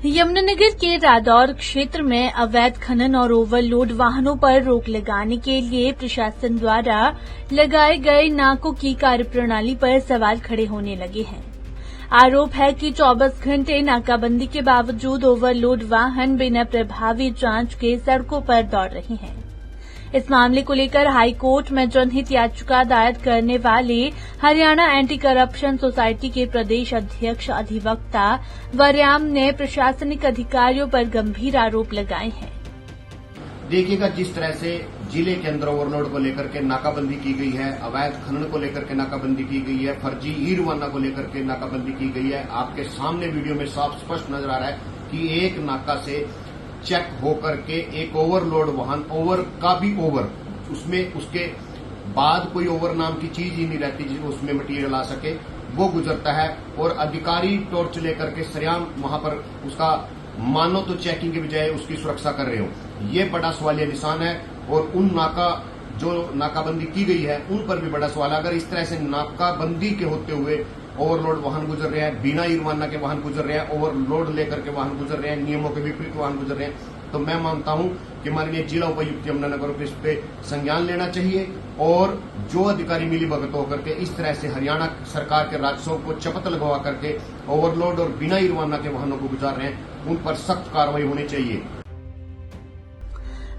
यमुनानगर के रादौर क्षेत्र में अवैध खनन और ओवरलोड वाहनों पर रोक लगाने के लिए प्रशासन द्वारा लगाए गए नाकों की कार्यप्रणाली पर सवाल खड़े होने लगे हैं। आरोप है कि 24 घंटे नाकाबंदी के बावजूद ओवरलोड वाहन बिना प्रभावी जांच के सड़कों पर दौड़ रहे हैं। इस मामले को लेकर हाईकोर्ट में जनहित याचिका दायर करने वाले हरियाणा एंटी करप्शन सोसाइटी के प्रदेश अध्यक्ष अधिवक्ता वर्याम ने प्रशासनिक अधिकारियों पर गंभीर आरोप लगाए हैं। देखिएगा, जिस तरह से जिले के अंदर ओवरलोड को लेकर के नाकाबंदी की गई है, अवैध खनन को लेकर के नाकाबंदी की गई है, फर्जी ई रवाना को लेकर के नाकाबंदी की गई है। आपके सामने वीडियो में साफ स्पष्ट नजर आ रहा है कि एक नाका से चेक होकर के एक ओवरलोड वाहन, ओवर का भी ओवर, उसमें उसके बाद कोई ओवर नाम की चीज ही नहीं रहती जिसमें उसमें मटेरियल आ सके, वो गुजरता है। और अधिकारी टॉर्च लेकर के सरेआम वहां पर उसका मानो तो चेकिंग के बजाय उसकी सुरक्षा कर रहे हो। ये बड़ा सवालिया निशान है। और उन जो नाकाबंदी की गई है उन पर भी बड़ा सवाल है। अगर इस तरह से नाकाबंदी के होते हुए ओवरलोड वाहन गुजर रहे हैं, बिना ई रवाना के वाहन गुजर रहे हैं, ओवरलोड लेकर के वाहन गुजर रहे हैं, नियमों के विपरीत वाहन गुजर रहे हैं, तो मैं मानता हूं कि माननीय जिला उपायुक्त यमुनानगर को इस पे संज्ञान लेना चाहिए। और जो अधिकारी मिली भगत होकर के इस तरह से हरियाणा सरकार के राजस्व को चपत लगवा करके ओवरलोड और बिना ई रवाना के वाहनों को गुजार रहे हैं, उन पर सख्त कार्रवाई होनी चाहिए।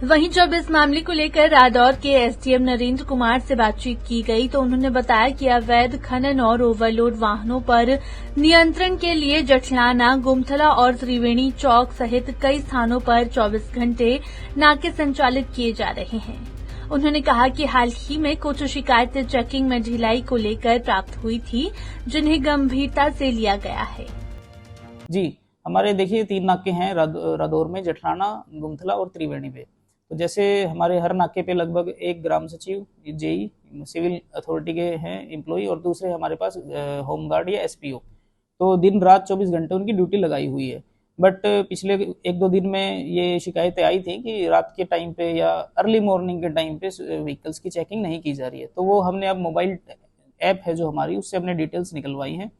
वहीं जब इस मामले को लेकर रादौर के एसडीएम नरेंद्र कुमार से बातचीत की गई तो उन्होंने बताया कि अवैध खनन और ओवरलोड वाहनों पर नियंत्रण के लिए जठलाना, गुमथला और त्रिवेणी चौक सहित कई स्थानों पर 24 घंटे नाके संचालित किए जा रहे हैं। उन्होंने कहा कि हाल ही में कुछ शिकायतें चेकिंग में ढिलाई को लेकर प्राप्त हुई थी, जिन्हें गंभीरता से लिया गया है। जी, हमारे देखिए 3 नाके हैं रादौर में, जठलाना, गुमथला और त्रिवेणी पे। तो जैसे हमारे हर नाके पे लगभग एक ग्राम सचिव, जेई, सिविल अथॉरिटी के हैं एम्प्लॉई और दूसरे हमारे पास होमगार्ड या एसपीओ। तो दिन रात 24 घंटे उनकी ड्यूटी लगाई हुई है। बट पिछले 1-2 दिन में ये शिकायतें आई थी कि रात के टाइम पे या अर्ली मॉर्निंग के टाइम पे व्हीकल्स की चेकिंग नहीं की जा रही है। तो वो हमने अब मोबाइल ऐप है जो हमारी, उससे हमने डिटेल्स निकलवाई हैं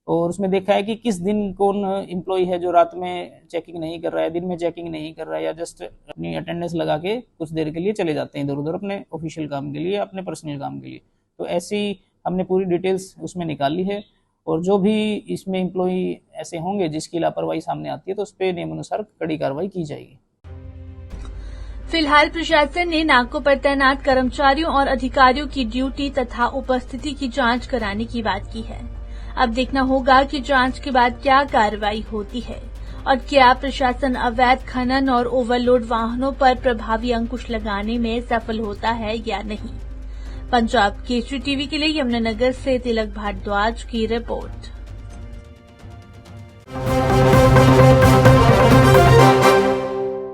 और उसमें देखा है कि किस दिन कौन एम्प्लॉय है जो रात में चेकिंग नहीं कर रहा है, दिन में चेकिंग नहीं कर रहा है, या जस्ट अपनी अटेंडेंस लगा के कुछ देर के लिए चले जाते हैं इधर उधर अपने ऑफिशियल काम के लिए, अपने पर्सनल काम के लिए। तो ऐसी हमने पूरी डिटेल्स उसमें निकाली है और जो भी इसमें एम्प्लॉय ऐसे होंगे जिसकी लापरवाही सामने आती है तो उस पर नियमानुसार कड़ी कार्रवाई की जाएगी। फिलहाल प्रशासन ने नाकों पर तैनात कर्मचारियों और अधिकारियों की ड्यूटी तथा उपस्थिति की जांच कराने की बात की है। अब देखना होगा कि जांच के बाद क्या कार्रवाई होती है और क्या प्रशासन अवैध खनन और ओवरलोड वाहनों पर प्रभावी अंकुश लगाने में सफल होता है या नहीं। पंजाब केसरी टीवी के लिए यमुनानगर से तिलक भारद्वाज की रिपोर्ट।